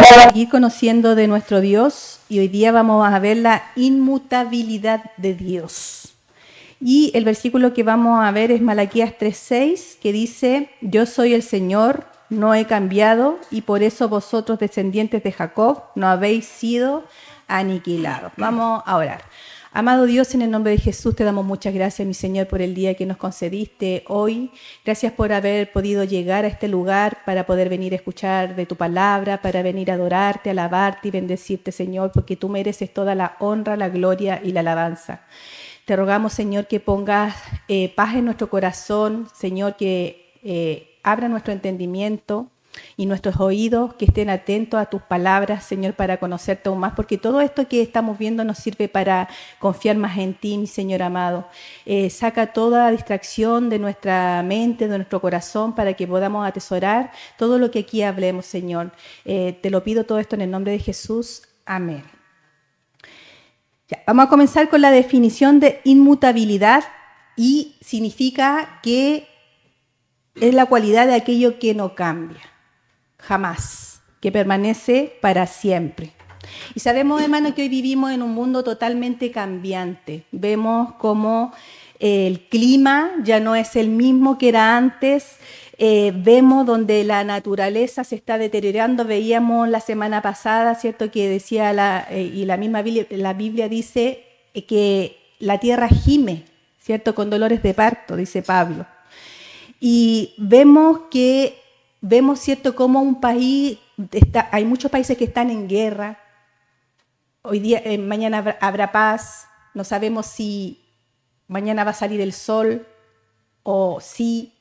seguir conociendo de nuestro Dios y hoy día vamos a ver la inmutabilidad de Dios. Y el versículo que vamos a ver es Malaquías 3:6, que dice: yo soy el Señor, no he cambiado, y por eso vosotros, descendientes de Jacob, no habéis sido aniquilados. Vamos a orar. Amado Dios, en el nombre de Jesús te damos muchas gracias, mi Señor, por el día que nos concediste hoy. Gracias por haber podido llegar a este lugar para poder venir a escuchar de tu palabra, para venir a adorarte, alabarte y bendecirte, Señor, porque tú mereces toda la honra, la gloria y la alabanza. Te rogamos, Señor, que pongas paz en nuestro corazón, Señor, que abra nuestro entendimiento y nuestros oídos, que estén atentos a tus palabras, Señor, para conocerte aún más, porque todo esto que estamos viendo nos sirve para confiar más en ti, mi Señor amado. Saca toda distracción de nuestra mente, de nuestro corazón, para que podamos atesorar todo lo que aquí hablemos, Señor. Te lo pido todo esto en el nombre de Jesús. Amén. Ya, vamos a comenzar con la definición de inmutabilidad, y significa que es la cualidad de aquello que no cambia. Jamás, que permanece para siempre. Y sabemos, hermanos, que hoy vivimos en un mundo totalmente cambiante. Vemos cómo el clima ya no es el mismo que era antes. Vemos donde la naturaleza se está deteriorando. Veíamos la semana pasada, ¿cierto?, que decía y la misma la Biblia dice que la tierra gime, ¿cierto?, con dolores de parto, dice Pablo. Y vemos, ¿cierto?, cómo un país, hay muchos países que están en guerra. Hoy día, mañana habrá paz. No sabemos si mañana va a salir el sol o sí.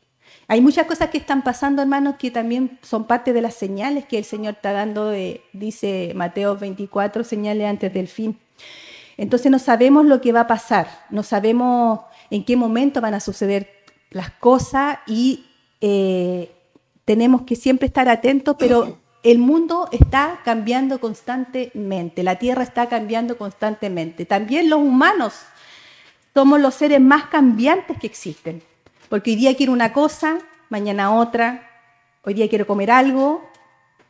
Hay muchas cosas que están pasando, hermanos, que también son parte de las señales que el Señor está dando, dice Mateo 24, señales antes del fin. Entonces no sabemos lo que va a pasar, no sabemos en qué momento van a suceder las cosas y tenemos que siempre estar atentos, pero el mundo está cambiando constantemente, la tierra está cambiando constantemente. También los humanos somos los seres más cambiantes que existen, porque hoy día quiero una cosa, mañana otra. Hoy día quiero comer algo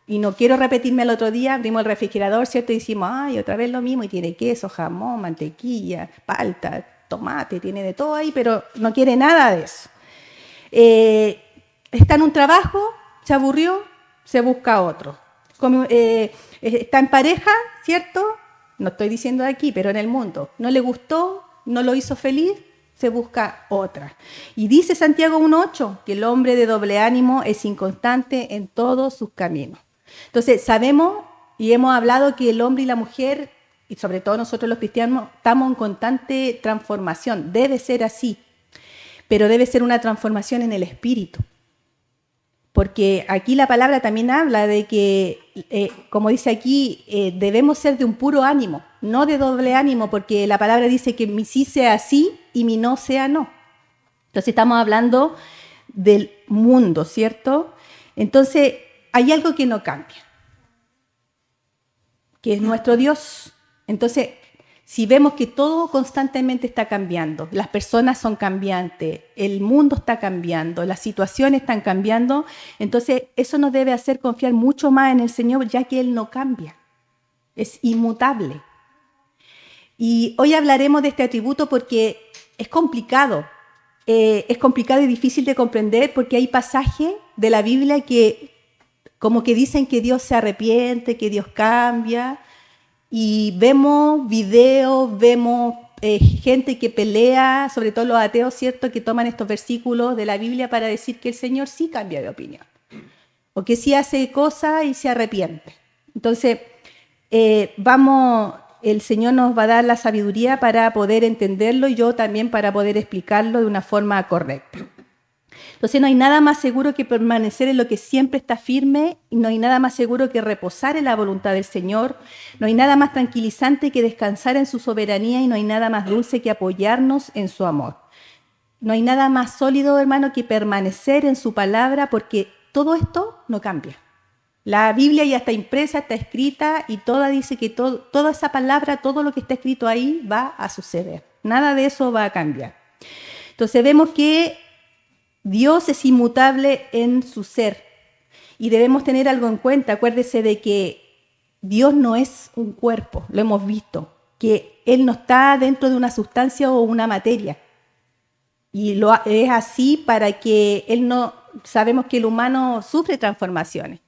y no quiero repetirme el otro día. Abrimos el refrigerador, ¿cierto? Y decimos, ay, otra vez lo mismo, y tiene queso, jamón, mantequilla, palta, tomate, tiene de todo ahí, pero no quiere nada de eso. Está en un trabajo, se aburrió, se busca otro. Está en pareja, ¿cierto? No estoy diciendo de aquí, pero en el mundo. No le gustó, no lo hizo feliz, se busca otra. Y dice Santiago 1:8 que el hombre de doble ánimo es inconstante en todos sus caminos. Entonces sabemos y hemos hablado que el hombre y la mujer, y sobre todo nosotros los cristianos, estamos en constante transformación. Debe ser así, pero debe ser una transformación en el espíritu. Porque aquí la palabra también habla de que, como dice aquí, debemos ser de un puro ánimo, no de doble ánimo, porque la palabra dice que mi sí sea sí y mi no sea no. Entonces estamos hablando del mundo, ¿cierto? Entonces hay algo que no cambia, que es nuestro Dios. Entonces, si vemos que todo constantemente está cambiando, las personas son cambiantes, el mundo está cambiando, las situaciones están cambiando, entonces eso nos debe hacer confiar mucho más en el Señor, ya que Él no cambia, es inmutable. Y hoy hablaremos de este atributo porque es complicado y difícil de comprender, porque hay pasajes de la Biblia que como que dicen que Dios se arrepiente, que Dios cambia. Y vemos videos, vemos gente que pelea, sobre todo los ateos, ¿cierto?, que toman estos versículos de la Biblia para decir que el Señor sí cambia de opinión, o que sí hace cosas y se arrepiente. Entonces, el Señor nos va a dar la sabiduría para poder entenderlo, y yo también para poder explicarlo de una forma correcta. Entonces no hay nada más seguro que permanecer en lo que siempre está firme, y no hay nada más seguro que reposar en la voluntad del Señor, no hay nada más tranquilizante que descansar en su soberanía, y no hay nada más dulce que apoyarnos en su amor. No hay nada más sólido, hermano, que permanecer en su palabra, porque todo esto no cambia. La Biblia ya está impresa, está escrita, y toda dice que toda esa palabra, todo lo que está escrito ahí va a suceder. Nada de eso va a cambiar. Entonces vemos que Dios es inmutable en su ser, y debemos tener algo en cuenta. Acuérdese de que Dios no es un cuerpo, lo hemos visto, que Él no está dentro de una sustancia o una materia. Y es así para que Él no... Sabemos que el humano sufre transformaciones.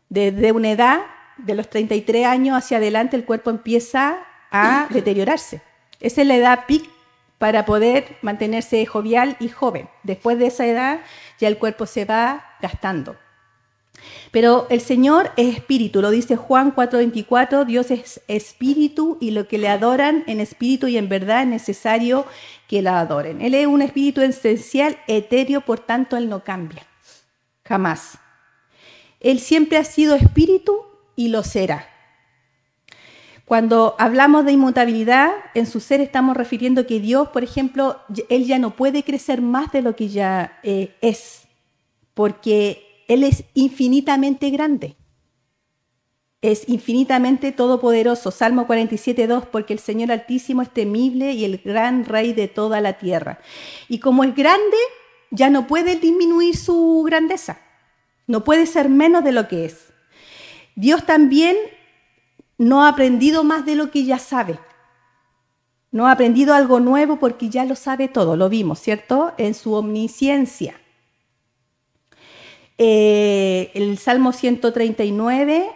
Desde una edad, de los 33 años hacia adelante, el cuerpo empieza a deteriorarse. Esa es la edad peak para poder mantenerse jovial y joven. Después de esa edad, ya el cuerpo se va gastando. Pero el Señor es espíritu, lo dice Juan 4:24, Dios es espíritu y lo que le adoran en espíritu y en verdad es necesario que la adoren. Él es un espíritu esencial, etéreo, por tanto Él no cambia, jamás. Él siempre ha sido espíritu y lo será. Cuando hablamos de inmutabilidad, en su ser estamos refiriendo que Dios, por ejemplo, Él ya no puede crecer más de lo que ya es, porque Él es infinitamente grande, es infinitamente todopoderoso. Salmo 47:2, porque el Señor Altísimo es temible y el gran Rey de toda la tierra. Y como es grande, ya no puede disminuir su grandeza, no puede ser menos de lo que es. Dios también no ha aprendido más de lo que ya sabe. No ha aprendido algo nuevo porque ya lo sabe todo, lo vimos, ¿cierto? En su omnisciencia. El Salmo 139,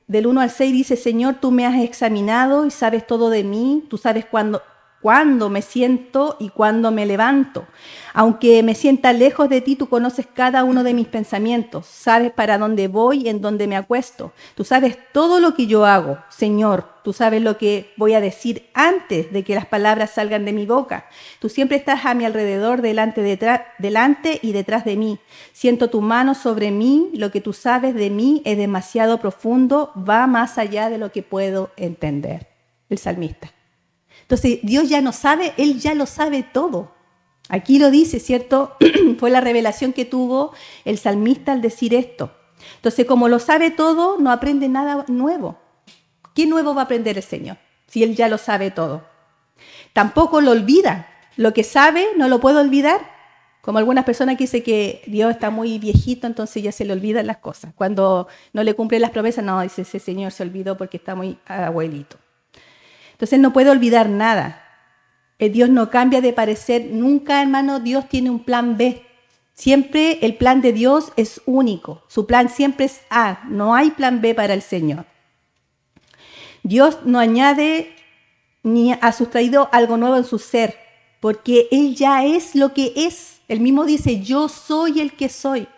del 1 al 6 dice: Señor, tú me has examinado y sabes todo de mí, tú sabes cuándo me siento y cuándo me levanto. Aunque me sienta lejos de ti, tú conoces cada uno de mis pensamientos, sabes para dónde voy y en dónde me acuesto. Tú sabes todo lo que yo hago, Señor, tú sabes lo que voy a decir antes de que las palabras salgan de mi boca. Tú siempre estás a mi alrededor, delante y detrás de mí. Siento tu mano sobre mí, lo que tú sabes de mí es demasiado profundo, va más allá de lo que puedo entender. El salmista. Entonces, Dios ya no sabe, Él ya lo sabe todo. Aquí lo dice, ¿cierto? Fue la revelación que tuvo el salmista al decir esto. Entonces, como lo sabe todo, no aprende nada nuevo. ¿Qué nuevo va a aprender el Señor si Él ya lo sabe todo? Tampoco lo olvida. Lo que sabe no lo puede olvidar. Como algunas personas que dicen que Dios está muy viejito, entonces ya se le olvidan las cosas. Cuando no le cumplen las promesas, no, dice, ese Señor se olvidó porque está muy abuelito. Entonces Él no puede olvidar nada. Dios no cambia de parecer nunca, hermano. Dios tiene un plan B. Siempre el plan de Dios es único. Su plan siempre es A. No hay plan B para el Señor. Dios no añade ni ha sustraído algo nuevo en su ser, porque Él ya es lo que es. Él mismo dice, yo soy el que soy.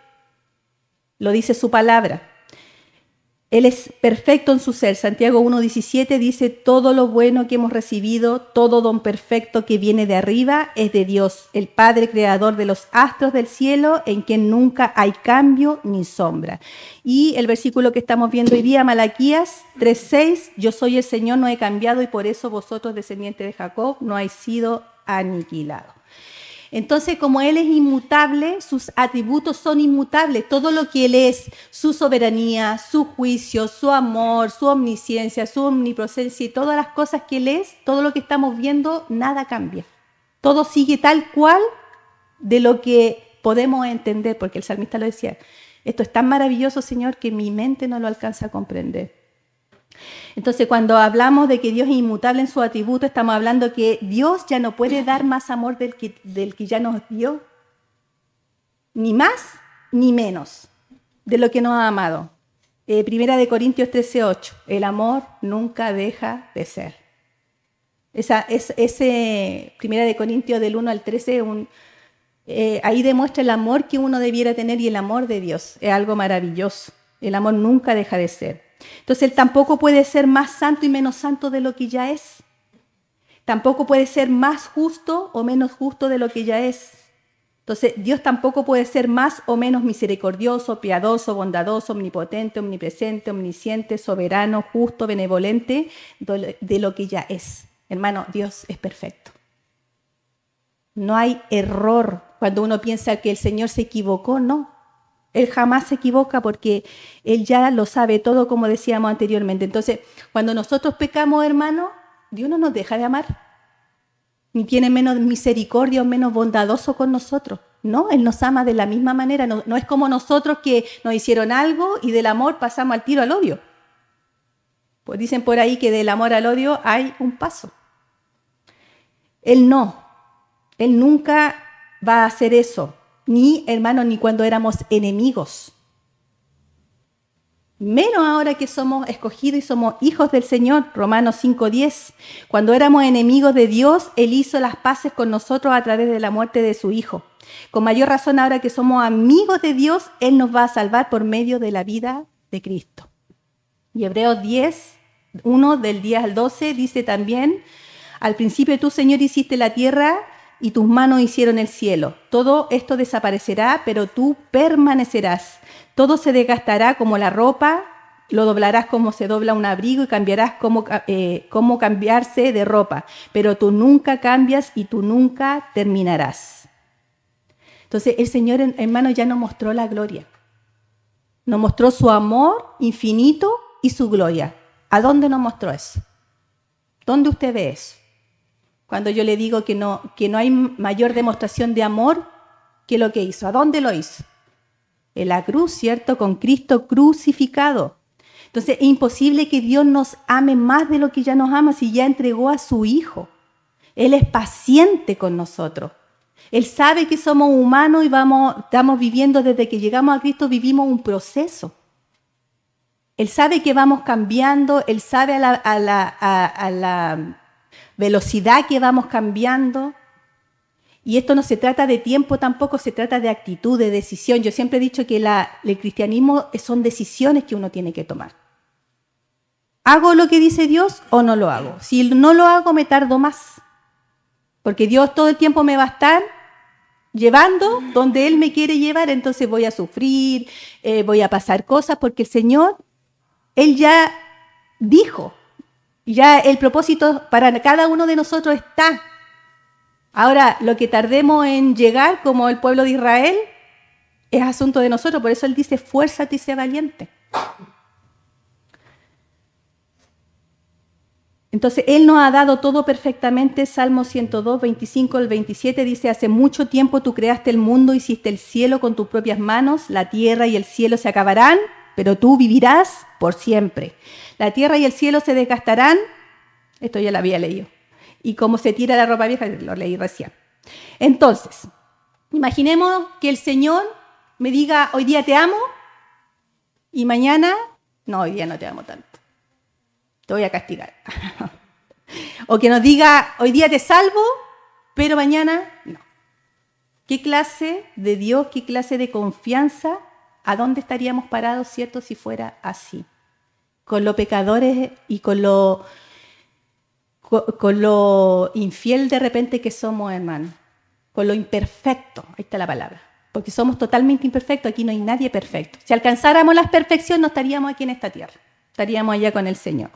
Lo dice su palabra. Él es perfecto en su ser. Santiago 1:17 dice, todo lo bueno que hemos recibido, todo don perfecto que viene de arriba es de Dios, el Padre creador de los astros del cielo, en quien nunca hay cambio ni sombra. Y el versículo que estamos viendo hoy día, Malaquías 3:6, yo soy el Señor, no he cambiado y por eso vosotros, descendientes de Jacob, no habéis sido aniquilados. Entonces, como Él es inmutable, sus atributos son inmutables. Todo lo que Él es, su soberanía, su juicio, su amor, su omnisciencia, su omnipresencia y todas las cosas que Él es, todo lo que estamos viendo, nada cambia. Todo sigue tal cual de lo que podemos entender, porque el salmista lo decía, esto es tan maravilloso, Señor, que mi mente no lo alcanza a comprender. Entonces, cuando hablamos de que Dios es inmutable en su atributo, estamos hablando que Dios ya no puede dar más amor del que ya nos dio. Ni más ni menos de lo que nos ha amado. Primera de Corintios 13:8. El amor nunca deja de ser. Ese Primera de Corintios del 1 al 13, ahí demuestra el amor que uno debiera tener y el amor de Dios. Es algo maravilloso. El amor nunca deja de ser. Entonces Él tampoco puede ser más santo y menos santo de lo que ya es. Tampoco puede ser más justo o menos justo de lo que ya es. Entonces Dios tampoco puede ser más o menos misericordioso, piadoso, bondadoso, omnipotente, omnipresente, omnisciente, soberano, justo, benevolente de lo que ya es. Hermano, Dios es perfecto. No hay error cuando uno piensa que el Señor se equivocó, no. Él jamás se equivoca porque Él ya lo sabe todo, como decíamos anteriormente. Entonces, cuando nosotros pecamos, hermano, Dios no nos deja de amar. Ni tiene menos misericordia o menos bondadoso con nosotros. No, Él nos ama de la misma manera. No es como nosotros que nos hicieron algo y del amor pasamos al tiro al odio. Pues dicen por ahí que del amor al odio hay un paso. Él no. Él nunca va a hacer eso. Ni, hermano, ni cuando éramos enemigos. Menos ahora que somos escogidos y somos hijos del Señor, Romanos 5:10. Cuando éramos enemigos de Dios, Él hizo las paces con nosotros a través de la muerte de su Hijo. Con mayor razón, ahora que somos amigos de Dios, Él nos va a salvar por medio de la vida de Cristo. Y Hebreos 10:1 del 10 al 12 dice también: al principio tú, Señor, hiciste la tierra y tus manos hicieron el cielo. Todo esto desaparecerá, pero tú permanecerás. Todo se desgastará como la ropa, lo doblarás como se dobla un abrigo y cambiarás como cambiarse de ropa. Pero tú nunca cambias y tú nunca terminarás. Entonces el Señor, hermano, ya nos mostró la gloria. Nos mostró su amor infinito y su gloria. ¿A dónde nos mostró eso? ¿Dónde usted ve eso? Cuando yo le digo que no hay mayor demostración de amor que lo que hizo. ¿A dónde lo hizo? En la cruz, ¿cierto? Con Cristo crucificado. Entonces es imposible que Dios nos ame más de lo que ya nos ama si ya entregó a su Hijo. Él es paciente con nosotros. Él sabe que somos humanos y estamos viviendo desde que llegamos a Cristo, vivimos un proceso. Él sabe que vamos cambiando, Él sabe a la velocidad que vamos cambiando. Y esto no se trata de tiempo tampoco, se trata de actitud, de decisión. Yo siempre he dicho que el cristianismo son decisiones que uno tiene que tomar. ¿Hago lo que dice Dios o no lo hago? Si no lo hago, me tardo más. Porque Dios todo el tiempo me va a estar llevando donde Él me quiere llevar, entonces voy a sufrir, voy a pasar cosas, porque el Señor, Él ya dijo, ya el propósito para cada uno de nosotros está. Ahora, lo que tardemos en llegar como el pueblo de Israel es asunto de nosotros, por eso Él dice, esfuérzate y sé valiente. Entonces, Él nos ha dado todo perfectamente. Salmo 102, 25 al 27 dice: hace mucho tiempo tú creaste el mundo, hiciste el cielo con tus propias manos, la tierra y el cielo se acabarán, pero tú vivirás por siempre. La tierra y el cielo se desgastarán, esto ya lo había leído, y como se tira la ropa vieja, lo leí recién. Entonces, imaginemos que el Señor me diga, hoy día te amo, y mañana, no, hoy día no te amo tanto. Te voy a castigar. O que nos diga, hoy día te salvo, pero mañana no. ¿Qué clase de Dios, qué clase de confianza, a dónde estaríamos parados, cierto, si fuera así? Con los pecadores y con lo infiel de repente que somos, hermano. Con lo imperfecto, ahí está la palabra. Porque somos totalmente imperfectos, aquí no hay nadie perfecto. Si alcanzáramos la perfección, no estaríamos aquí en esta tierra. Estaríamos allá con el Señor.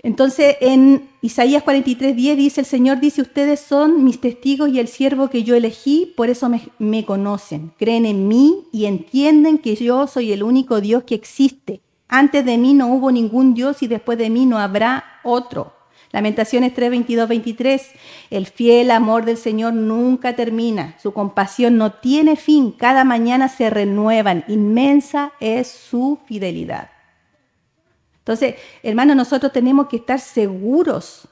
Entonces, en Isaías 43:10 dice, el Señor dice, ustedes son mis testigos y el siervo que yo elegí, por eso me conocen. Creen en mí y entienden que yo soy el único Dios que existe. Antes de mí no hubo ningún Dios y después de mí no habrá otro. Lamentaciones 3:22-23. El fiel amor del Señor nunca termina. Su compasión no tiene fin. Cada mañana se renuevan. Inmensa es su fidelidad. Entonces, hermanos, nosotros tenemos que estar seguros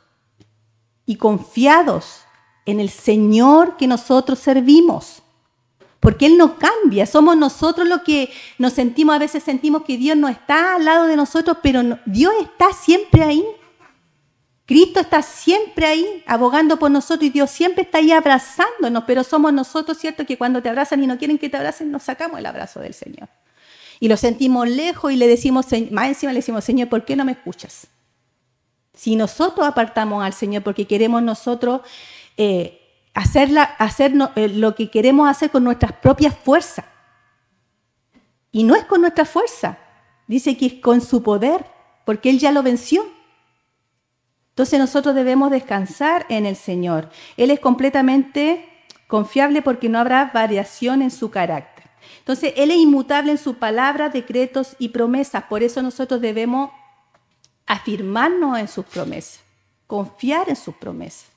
y confiados en el Señor que nosotros servimos. Porque Él no cambia. Somos nosotros los que nos sentimos, a veces sentimos que Dios no está al lado de nosotros, pero no, Dios está siempre ahí. Cristo está siempre ahí, abogando por nosotros, y Dios siempre está ahí abrazándonos, pero somos nosotros, ¿cierto?, que cuando te abrazan y no quieren que te abracen, nos sacamos el abrazo del Señor. Y lo sentimos lejos y le decimos, más encima le decimos, Señor, ¿por qué no me escuchas? Si nosotros apartamos al Señor porque queremos nosotros hacer lo que queremos hacer con nuestras propias fuerzas. Y no es con nuestra fuerza, dice que es con su poder, porque Él ya lo venció. Entonces nosotros debemos descansar en el Señor. Él es completamente confiable porque no habrá variación en su carácter. Entonces, Él es inmutable en su palabra, decretos y promesas. Por eso nosotros debemos afirmarnos en sus promesas, confiar en sus promesas,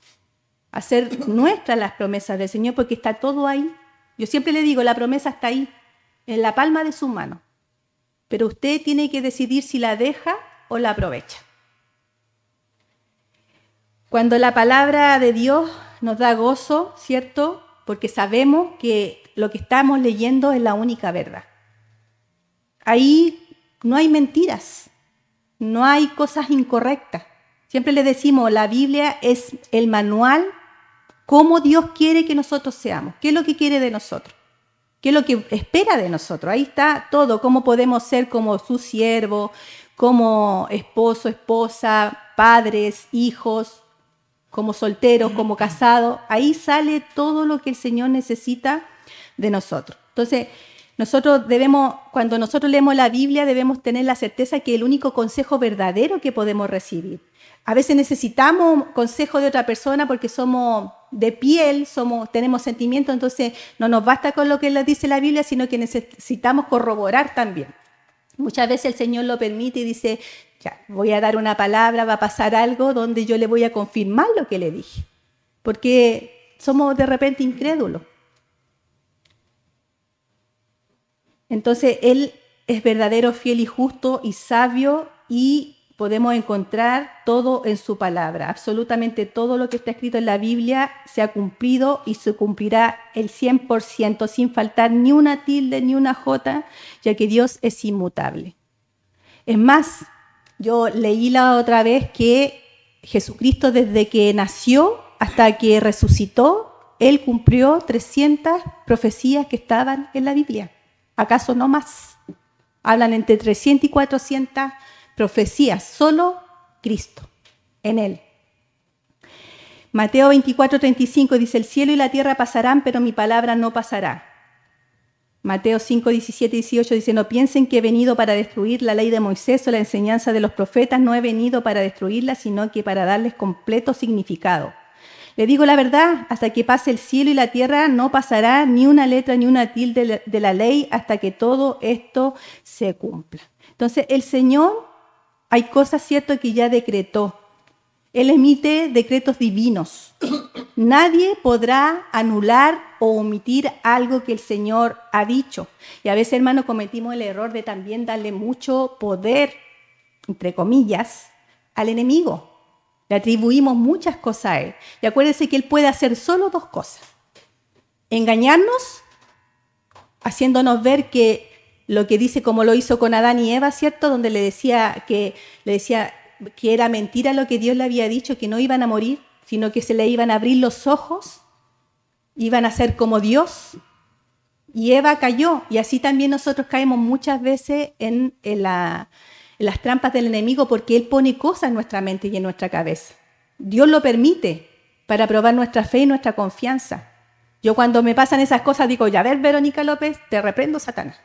hacer nuestras las promesas del Señor, porque está todo ahí. Yo siempre le digo, la promesa está ahí, en la palma de su mano. Pero usted tiene que decidir si la deja o la aprovecha. Cuando la palabra de Dios nos da gozo, ¿cierto? Porque sabemos que lo que estamos leyendo es la única verdad. Ahí no hay mentiras, no hay cosas incorrectas. Siempre le decimos, la Biblia es el manual, cómo Dios quiere que nosotros seamos, qué es lo que quiere de nosotros, qué es lo que espera de nosotros. Ahí está todo, cómo podemos ser como su siervo, como esposo, esposa, padres, hijos, como solteros, como casados. Ahí sale todo lo que el Señor necesita de nosotros. Entonces, cuando nosotros leemos la Biblia, debemos tener la certeza que es el único consejo verdadero que podemos recibir. A veces necesitamos consejo de otra persona porque somos de piel, tenemos sentimientos, entonces no nos basta con lo que nos dice la Biblia, sino que necesitamos corroborar también. Muchas veces el Señor lo permite y dice, ya, voy a dar una palabra, va a pasar algo donde yo le voy a confirmar lo que le dije, porque somos de repente incrédulos. Entonces, Él es verdadero, fiel y justo y sabio, y podemos encontrar todo en su palabra. Absolutamente todo lo que está escrito en la Biblia se ha cumplido y se cumplirá el 100%, sin faltar ni una tilde ni una jota, ya que Dios es inmutable. Es más, yo leí la otra vez que Jesucristo, desde que nació hasta que resucitó, Él cumplió 300 profecías que estaban en la Biblia. ¿Acaso no más? Hablan entre 300 y 400 profecías, solo Cristo, en Él. Mateo 24:35 dice, el cielo y la tierra pasarán, pero mi palabra no pasará. Mateo 5:17 y 18 dice, no piensen que he venido para destruir la ley de Moisés o la enseñanza de los profetas, no he venido para destruirla, sino que para darles completo significado. Le digo la verdad, hasta que pase el cielo y la tierra no pasará ni una letra ni una tilde de la ley hasta que todo esto se cumpla. Entonces, el Señor, hay cosas, cierto, que ya decretó. Él emite decretos divinos. Nadie podrá anular o omitir algo que el Señor ha dicho. Y a veces, hermano, cometimos el error de también darle mucho poder, entre comillas, al enemigo. Le atribuimos muchas cosas a él. Y acuérdense que él puede hacer solo dos cosas. Engañarnos, haciéndonos ver que lo que dice, como lo hizo con Adán y Eva, ¿cierto? Donde le decía que era mentira lo que Dios le había dicho, que no iban a morir, sino que se le iban a abrir los ojos, iban a ser como Dios. Y Eva cayó. Y así también nosotros caemos muchas veces en las trampas del enemigo, porque él pone cosas en nuestra mente y en nuestra cabeza. Dios lo permite para probar nuestra fe y nuestra confianza. Yo cuando me pasan esas cosas digo, ya ver, Verónica López, te reprendo, Satanás.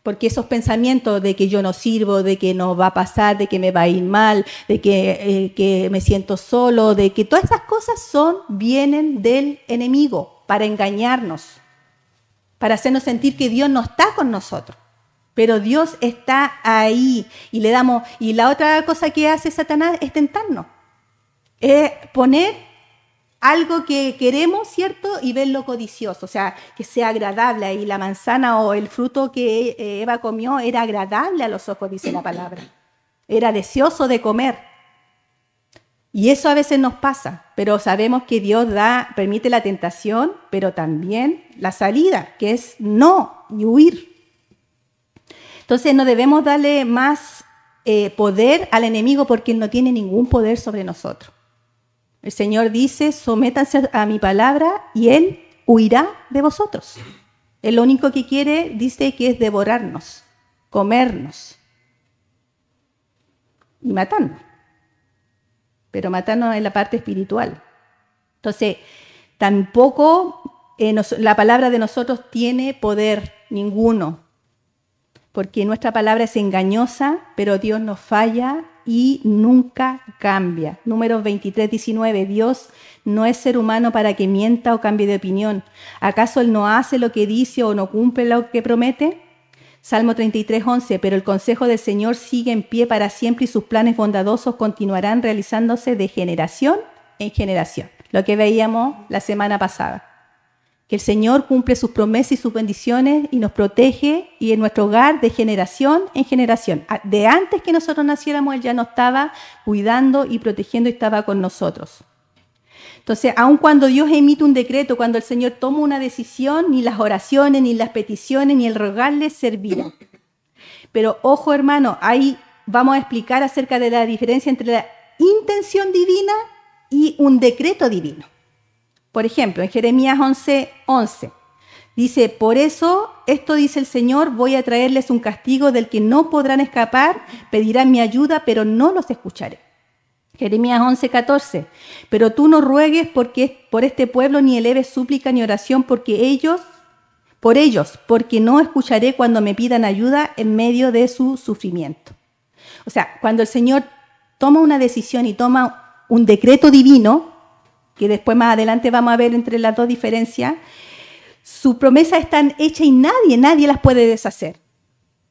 Porque esos pensamientos de que yo no sirvo, de que no va a pasar, de que me va a ir mal, de que me siento solo, de que todas esas cosas vienen del enemigo para engañarnos, para hacernos sentir que Dios no está con nosotros. Pero Dios está ahí y le damos. Y la otra cosa que hace Satanás es tentarnos. Es poner algo que queremos, ¿cierto? Y verlo codicioso. O sea, que sea agradable. Y la manzana o el fruto que Eva comió era agradable a los ojos, dice la palabra. Era deseoso de comer. Y eso a veces nos pasa. Pero sabemos que Dios permite la tentación, pero también la salida, que es no y huir. Entonces no debemos darle más poder al enemigo porque él no tiene ningún poder sobre nosotros. El Señor dice, sométanse a mi palabra y él huirá de vosotros. Él lo único que quiere, dice, que es devorarnos, comernos y matarnos. Pero matarnos en la parte espiritual. Entonces, tampoco la palabra de nosotros tiene poder ninguno. Porque nuestra palabra es engañosa, pero Dios no falla y nunca cambia. Números 23:19, Dios no es ser humano para que mienta o cambie de opinión. ¿Acaso Él no hace lo que dice o no cumple lo que promete? Salmo 33:11, pero el consejo del Señor sigue en pie para siempre y sus planes bondadosos continuarán realizándose de generación en generación. Lo que veíamos la semana pasada. que el Señor cumple sus promesas y sus bendiciones y nos protege y en nuestro hogar de generación en generación. De antes que nosotros naciéramos, Él ya nos estaba cuidando y protegiendo y estaba con nosotros. Entonces, aun cuando Dios emite un decreto, cuando el Señor toma una decisión, ni las oraciones, ni las peticiones, ni el rogarle servirá. Pero ojo, hermano, ahí vamos a explicar acerca de la diferencia entre la intención divina y un decreto divino. Por ejemplo, en Jeremías 11:11 dice, por eso, esto dice el Señor, voy a traerles un castigo del que no podrán escapar, pedirán mi ayuda, pero no los escucharé. Jeremías 11:14, pero tú no ruegues por este pueblo, ni eleves súplica ni oración, porque no escucharé cuando me pidan ayuda en medio de su sufrimiento. O sea, cuando el Señor toma una decisión y toma un decreto divino, que después más adelante vamos a ver entre las dos diferencias, sus promesas están hechas y nadie las puede deshacer.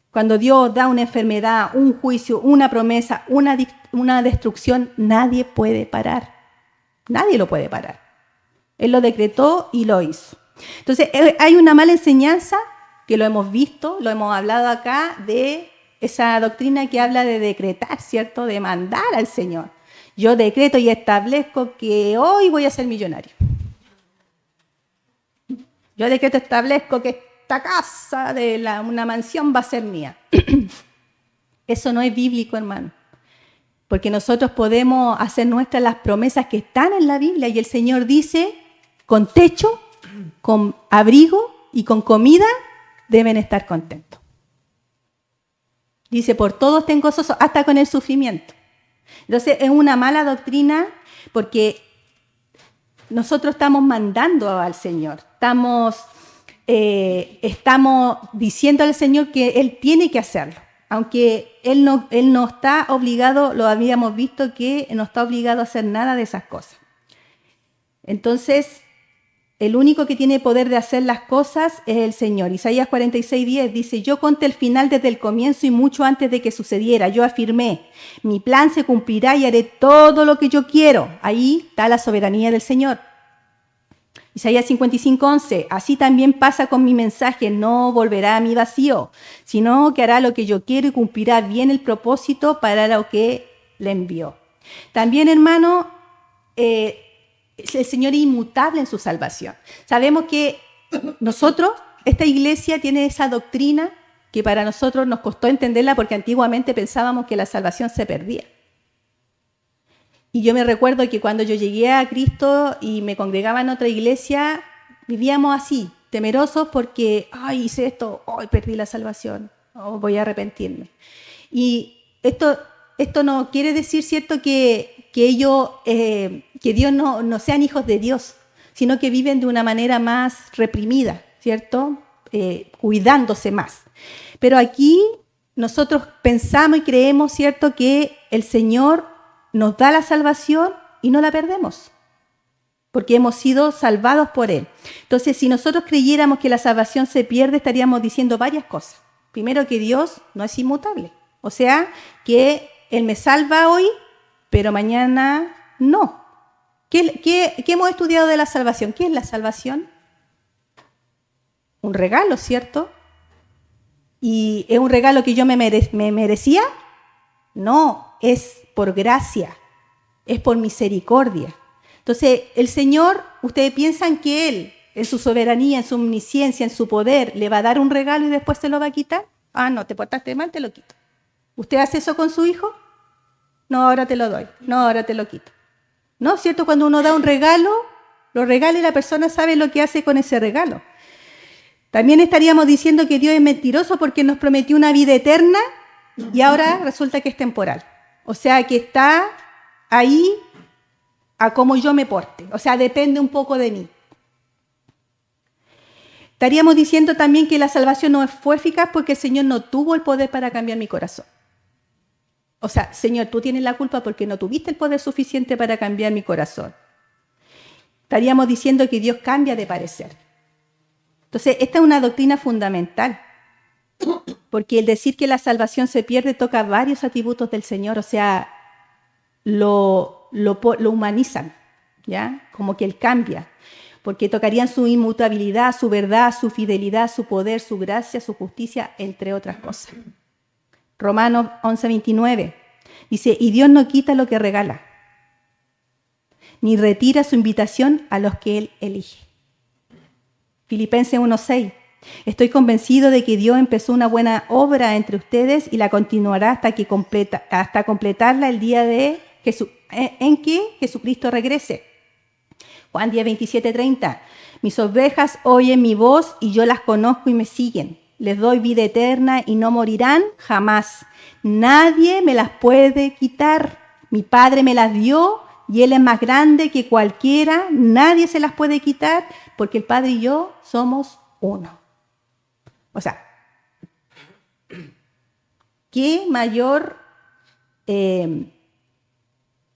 Cuando Dios da una enfermedad, un juicio, una promesa, una destrucción, nadie puede parar. Nadie lo puede parar. Él lo decretó y lo hizo. Entonces, hay una mala enseñanza, que lo hemos visto, lo hemos hablado acá, de esa doctrina que habla de decretar, ¿cierto? De mandar al Señor. Yo decreto y establezco que hoy voy a ser millonario. Yo decreto y establezco que esta casa de una mansión va a ser mía. Eso no es bíblico, hermano. Porque nosotros podemos hacer nuestras las promesas que están en la Biblia y el Señor dice, con techo, con abrigo y con comida deben estar contentos. Dice, por todo estén gozosos, hasta con el sufrimiento. Entonces es una mala doctrina porque nosotros estamos mandando al Señor, estamos diciendo al Señor que Él tiene que hacerlo, aunque Él no está obligado, lo habíamos visto que no está obligado a hacer nada de esas cosas. Entonces, el único que tiene poder de hacer las cosas es el Señor. Isaías 46:10 dice, yo conté el final desde el comienzo y mucho antes de que sucediera. Yo afirmé, mi plan se cumplirá y haré todo lo que yo quiero. Ahí está la soberanía del Señor. Isaías 55:11, así también pasa con mi mensaje, no volverá a mí vacío, sino que hará lo que yo quiero y cumplirá bien el propósito para lo que le envió. También, hermano, el Señor es inmutable en su salvación. Sabemos que nosotros, esta iglesia tiene esa doctrina que para nosotros nos costó entenderla porque antiguamente pensábamos que la salvación se perdía. Y yo me recuerdo que cuando yo llegué a Cristo y me congregaba en otra iglesia, vivíamos así, temerosos porque, hice esto, perdí la salvación, voy a arrepentirme. Y esto no quiere decir, ¿cierto?, que Dios no sean hijos de Dios, sino que viven de una manera más reprimida, ¿cierto? Cuidándose más. Pero aquí nosotros pensamos y creemos, ¿cierto?, que el Señor nos da la salvación y no la perdemos, porque hemos sido salvados por Él. Entonces, si nosotros creyéramos que la salvación se pierde, estaríamos diciendo varias cosas. Primero, que Dios no es inmutable, o sea, que Él me salva hoy, pero mañana no. ¿Qué hemos estudiado de la salvación? ¿Qué es la salvación? Un regalo, ¿cierto? ¿Y es un regalo que yo me merecía? No, es por gracia, es por misericordia. Entonces, el Señor, ustedes piensan que Él, en su soberanía, en su omnisciencia, en su poder, le va a dar un regalo y después se lo va a quitar. No, te portaste mal, te lo quito. ¿Usted hace eso con su hijo? No, ahora te lo doy. No, ahora te lo quito. ¿No? ¿Cierto? Cuando uno da un regalo, lo regala y la persona sabe lo que hace con ese regalo. También estaríamos diciendo que Dios es mentiroso porque nos prometió una vida eterna y ahora resulta que es temporal. O sea, que está ahí a cómo yo me porte. O sea, depende un poco de mí. Estaríamos diciendo también que la salvación no fue eficaz porque el Señor no tuvo el poder para cambiar mi corazón. O sea, Señor, tú tienes la culpa porque no tuviste el poder suficiente para cambiar mi corazón. Estaríamos diciendo que Dios cambia de parecer. Entonces, esta es una doctrina fundamental, porque el decir que la salvación se pierde toca varios atributos del Señor, o sea, lo humanizan, ¿ya? Como que Él cambia. porque tocarían su inmutabilidad, su verdad, su fidelidad, su poder, su gracia, su justicia, entre otras cosas. Romanos 11:29 dice, y Dios no quita lo que regala, ni retira su invitación a los que Él elige. Filipenses 1:6, estoy convencido de que Dios empezó una buena obra entre ustedes y la continuará hasta completarla el día en que Jesucristo regrese. Juan 10:27-30, mis ovejas oyen mi voz y yo las conozco y me siguen. Les doy vida eterna y no morirán jamás. Nadie me las puede quitar. Mi Padre me las dio y Él es más grande que cualquiera. Nadie se las puede quitar porque el Padre y yo somos uno. O sea, ¿qué mayor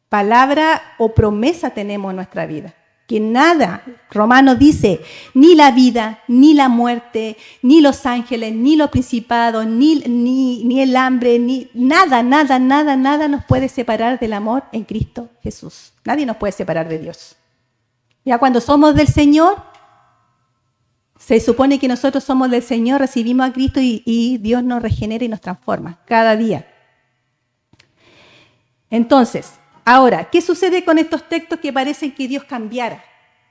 palabra o promesa tenemos en nuestra vida? Que nada, Romanos dice, ni la vida, ni la muerte, ni los ángeles, ni los principados, ni el hambre, ni nada nos puede separar del amor en Cristo Jesús. Nadie nos puede separar de Dios. Ya cuando somos del Señor, se supone que nosotros somos del Señor, recibimos a Cristo y Dios nos regenera y nos transforma cada día. Entonces, ahora, ¿qué sucede con estos textos que parecen que Dios cambiara,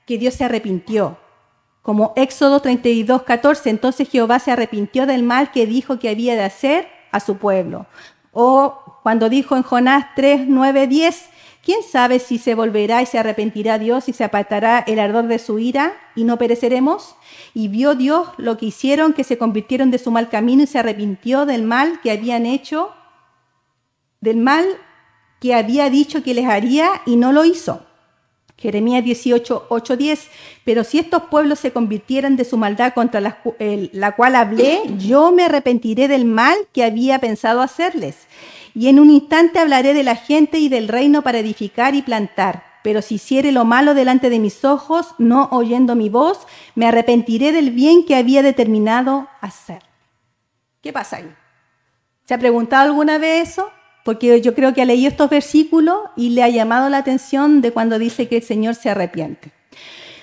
que Dios se arrepintió? Como Éxodo 32:14, entonces Jehová se arrepintió del mal que dijo que había de hacer a su pueblo. O cuando dijo en Jonás 3:9-10, ¿quién sabe si se volverá y se arrepentirá Dios y se apartará el ardor de su ira y no pereceremos? Y vio Dios lo que hicieron, que se convirtieron de su mal camino y se arrepintió del mal que habían hecho, del mal que había dicho que les haría y no lo hizo. Jeremías 18:8-10, pero si estos pueblos se convirtieran de su maldad contra la cual hablé, yo me arrepentiré del mal que había pensado hacerles. Y en un instante hablaré de la gente y del reino para edificar y plantar. Pero si hiciere lo malo delante de mis ojos, no oyendo mi voz, me arrepentiré del bien que había determinado hacer. ¿Qué pasa ahí? ¿Se ha preguntado alguna vez eso? Porque yo creo que ha leído estos versículos y le ha llamado la atención de cuando dice que el Señor se arrepiente.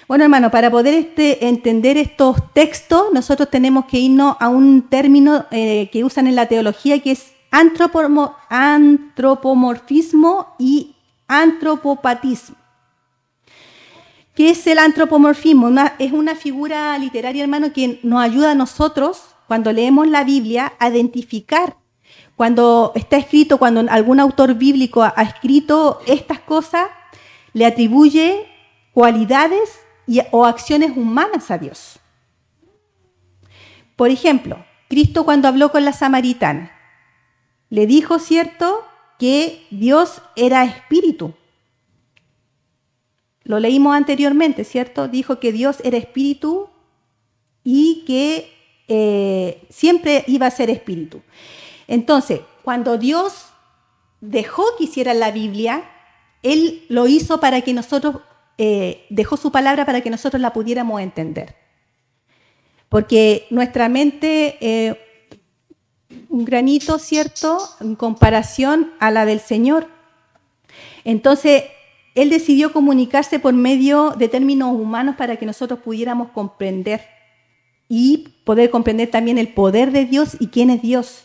Bueno, hermano, para poder entender estos textos, nosotros tenemos que irnos a un término que usan en la teología, que es antropomorfismo y antropopatismo. ¿Qué es el antropomorfismo? Es una figura literaria, hermano, que nos ayuda a nosotros, cuando leemos la Biblia, a identificar. Cuando está escrito, cuando algún autor bíblico ha escrito estas cosas, le atribuye cualidades o acciones humanas a Dios. Por ejemplo, Cristo cuando habló con la samaritana, le dijo, ¿cierto?, que Dios era espíritu. Lo leímos anteriormente, ¿cierto? Dijo que Dios era espíritu y que siempre iba a ser espíritu. Entonces, cuando Dios dejó que hiciera la Biblia, Él lo hizo para que nosotros, dejó su palabra para que nosotros la pudiéramos entender. Porque nuestra mente, un granito, ¿cierto?, en comparación a la del Señor. Entonces, Él decidió comunicarse por medio de términos humanos para que nosotros pudiéramos comprender y poder comprender también el poder de Dios y quién es Dios.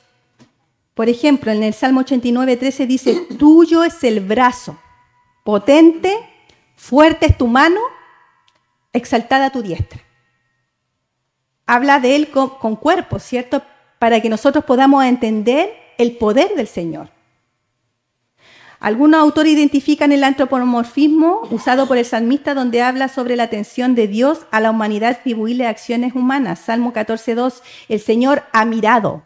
Por ejemplo, en el Salmo 89:13 dice, tuyo es el brazo, potente, fuerte es tu mano, exaltada tu diestra. Habla de Él con cuerpo, ¿cierto?, para que nosotros podamos entender el poder del Señor. Algunos autores identifican el antropomorfismo usado por el salmista, donde habla sobre la atención de Dios a la humanidad, atribuirle acciones humanas. Salmo 14:2, el Señor ha mirado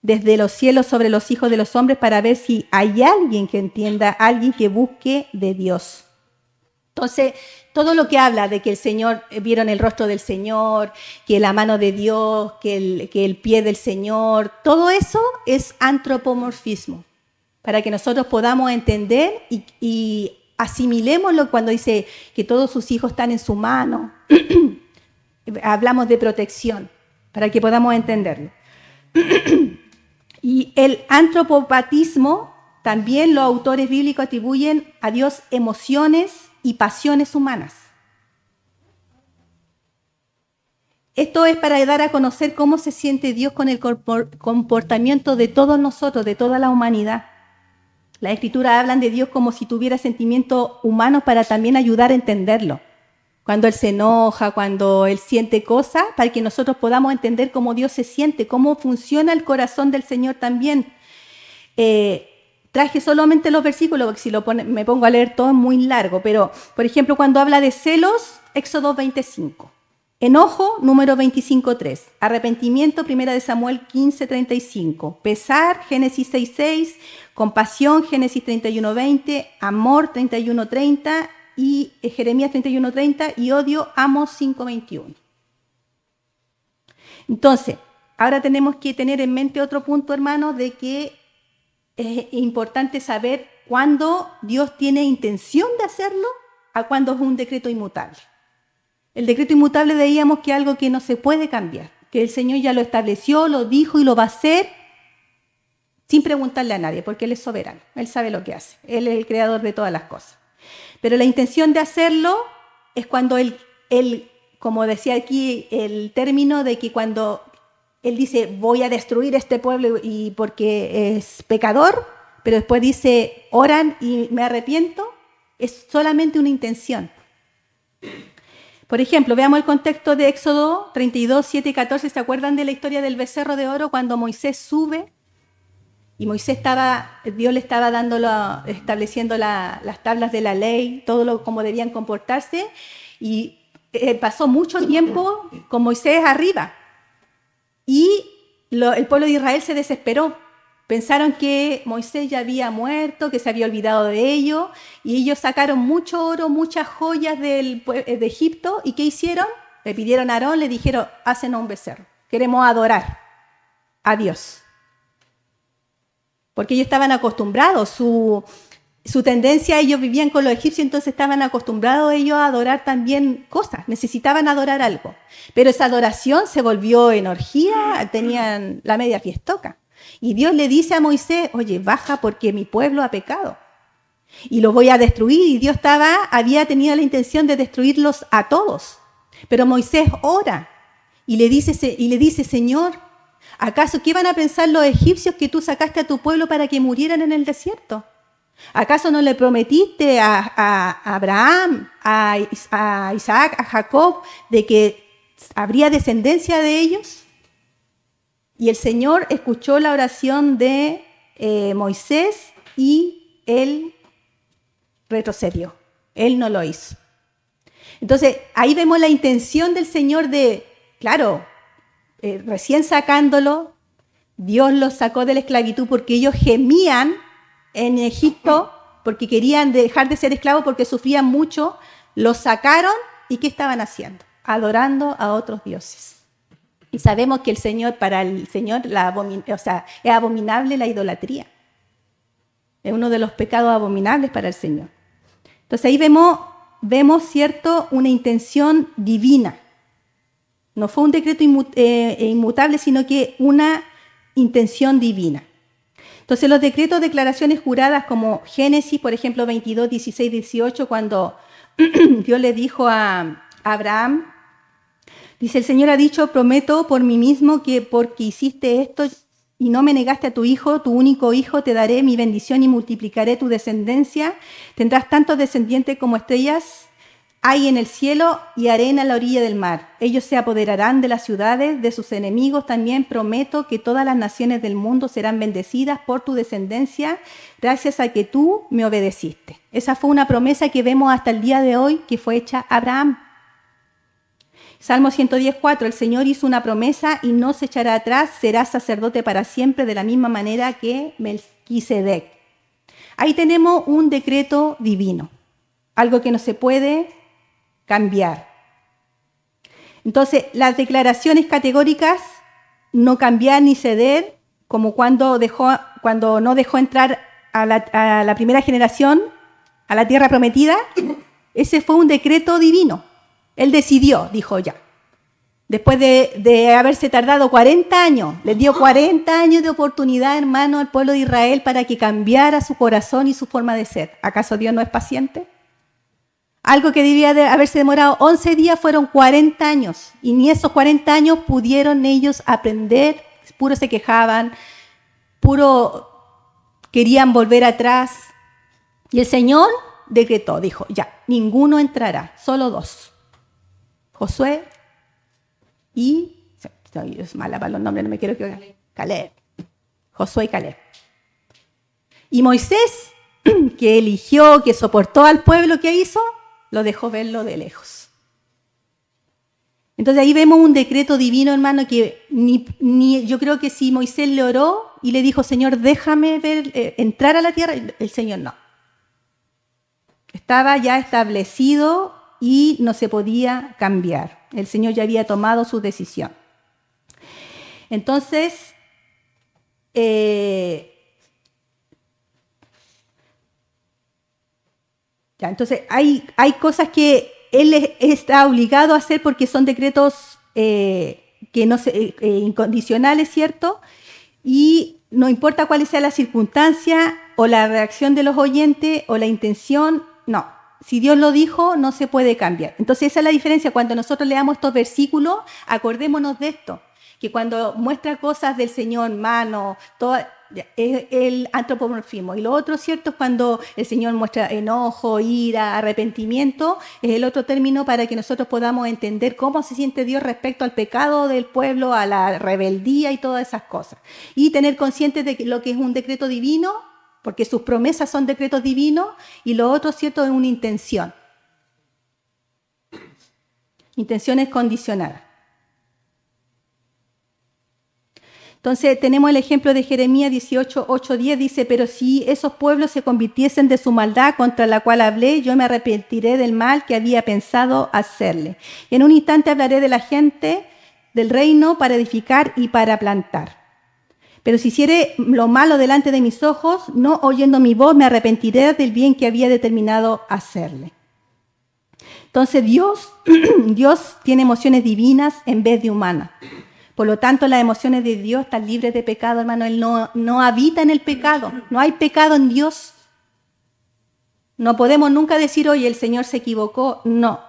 desde los cielos sobre los hijos de los hombres para ver si hay alguien que entienda, alguien que busque de Dios. Entonces, todo lo que habla de que el Señor, vieron el rostro del Señor, que la mano de Dios, que el pie del Señor, todo eso es antropomorfismo, para que nosotros podamos entender y asimilémoslo cuando dice que todos sus hijos están en su mano. Hablamos de protección, para que podamos entenderlo. Y el antropopatismo, también los autores bíblicos atribuyen a Dios emociones y pasiones humanas. Esto es para dar a conocer cómo se siente Dios con el comportamiento de todos nosotros, de toda la humanidad. Las Escrituras hablan de Dios como si tuviera sentimientos humanos para también ayudar a entenderlo. Cuando Él se enoja, cuando Él siente cosas, para que nosotros podamos entender cómo Dios se siente, cómo funciona el corazón del Señor también. Traje solamente los versículos, porque si me pongo a leer todo es muy largo, pero, por ejemplo, cuando habla de celos, Éxodo 25. Enojo, número 25:3. Arrepentimiento, 1 Samuel 15:35. Pesar, Génesis 6:6. Compasión, Génesis 31:20. Amor, 31:30. Y Jeremías 31:30. Y odio, Amos 5:21. Entonces, ahora tenemos que tener en mente otro punto, hermano, de que es importante saber cuándo Dios tiene intención de hacerlo a cuándo es un decreto inmutable. El decreto inmutable veíamos que es algo que no se puede cambiar, que el Señor ya lo estableció, lo dijo y lo va a hacer sin preguntarle a nadie, porque Él es soberano, Él sabe lo que hace, Él es el creador de todas las cosas. Pero la intención de hacerlo es cuando Él, como decía aquí el término de que cuando Él dice voy a destruir este pueblo y porque es pecador, pero después dice oran y me arrepiento, es solamente una intención. Por ejemplo, veamos el contexto de Éxodo 32, 7 y 14. ¿Se acuerdan de la historia del becerro de oro cuando Moisés sube? Y Dios le estaba estableciendo las tablas de la ley, cómo debían comportarse. Y pasó mucho tiempo con Moisés arriba. Y el pueblo de Israel se desesperó. Pensaron que Moisés ya había muerto, que se había olvidado de ellos, y ellos sacaron mucho oro, muchas joyas de Egipto, ¿y qué hicieron? Le pidieron a Aarón, le dijeron, hácenos un becerro, queremos adorar a Dios. Porque ellos estaban acostumbrados, su tendencia, ellos vivían con los egipcios, entonces estaban acostumbrados ellos a adorar también cosas, necesitaban adorar algo. Pero esa adoración se volvió en orgía, tenían la media fiestoca. Y Dios le dice a Moisés, oye, baja porque mi pueblo ha pecado y lo voy a destruir. Y Dios había tenido la intención de destruirlos a todos. Pero Moisés ora y le dice, Señor, ¿acaso qué van a pensar los egipcios que tú sacaste a tu pueblo para que murieran en el desierto? ¿Acaso no le prometiste a Abraham, a Isaac, a Jacob, de que habría descendencia de ellos? Y el Señor escuchó la oración de Moisés y Él retrocedió. Él no lo hizo. Entonces, ahí vemos la intención del Señor de, claro, recién sacándolo, Dios los sacó de la esclavitud porque ellos gemían en Egipto, porque querían dejar de ser esclavos, porque sufrían mucho. Los sacaron y ¿qué estaban haciendo? Adorando a otros dioses. Y sabemos que para el Señor es abominable la idolatría. Es uno de los pecados abominables para el Señor. Entonces ahí vemos, ¿cierto?, una intención divina. No fue un decreto inmutable, sino que una intención divina. Entonces los decretos, declaraciones juradas como Génesis, por ejemplo, 22, 16, 18, cuando Dios le dijo a Abraham, dice, el Señor ha dicho, prometo por mí mismo que porque hiciste esto y no me negaste a tu hijo, tu único hijo, te daré mi bendición y multiplicaré tu descendencia. Tendrás tantos descendientes como estrellas hay en el cielo y arena a la orilla del mar. Ellos se apoderarán de las ciudades, de sus enemigos. También prometo que todas las naciones del mundo serán bendecidas por tu descendencia, gracias a que tú me obedeciste. Esa fue una promesa que vemos hasta el día de hoy que fue hecha a Abraham. Salmo 110:4, el Señor hizo una promesa y no se echará atrás, será sacerdote para siempre de la misma manera que Melquisedec. Ahí tenemos un decreto divino, algo que no se puede cambiar. Entonces, las declaraciones categóricas, no cambiar ni ceder, como cuando no dejó entrar a la primera generación a la tierra prometida, ese fue un decreto divino. Él decidió, dijo ya. Después de haberse tardado 40 años, les dio 40 años de oportunidad, hermano, al pueblo de Israel para que cambiara su corazón y su forma de ser. ¿Acaso Dios no es paciente? Algo que debía de haberse demorado 11 días fueron 40 años. Y ni esos 40 años pudieron ellos aprender, puro se quejaban, puro querían volver atrás. Y el Señor decretó, dijo, ya, ninguno entrará, solo dos. Josué y, es mala para los nombres, no me quiero que Caleb. Josué y Caleb. Y Moisés, que eligió, que soportó al pueblo, ¿qué hizo? Lo dejó verlo de lejos. Entonces ahí vemos un decreto divino, hermano, que yo creo que si Moisés le oró y le dijo, Señor, déjame ver, entrar a la tierra, el Señor no. Estaba ya establecido y no se podía cambiar. El Señor ya había tomado su decisión. Entonces, entonces hay cosas que Él está obligado a hacer porque son decretos que no incondicionales, ¿cierto? Y no importa cuál sea la circunstancia o la reacción de los oyentes o la intención, no. Si Dios lo dijo, no se puede cambiar. Entonces esa es la diferencia. Cuando nosotros leamos estos versículos, acordémonos de esto, que cuando muestra cosas del Señor, mano, todo, es el antropomorfismo. Y lo otro, ¿cierto?, es cuando el Señor muestra enojo, ira, arrepentimiento, es el otro término para que nosotros podamos entender cómo se siente Dios respecto al pecado del pueblo, a la rebeldía y todas esas cosas. Y tener consciente de lo que es un decreto divino, porque sus promesas son decretos divinos, y lo otro, ¿cierto?, es una intención. Intenciones condicionadas. Entonces tenemos el ejemplo de Jeremías 18, 8, 10, dice, pero si esos pueblos se convirtiesen de su maldad contra la cual hablé, yo me arrepentiré del mal que había pensado hacerle. Y en un instante hablaré de la gente del reino para edificar y para plantar. Pero si hiciere lo malo delante de mis ojos, no oyendo mi voz, me arrepentiré del bien que había determinado hacerle. Entonces Dios tiene emociones divinas en vez de humanas. Por lo tanto, las emociones de Dios están libres de pecado, hermano. Él no habita en el pecado. No hay pecado en Dios. No podemos nunca decir, oye, el Señor se equivocó. No.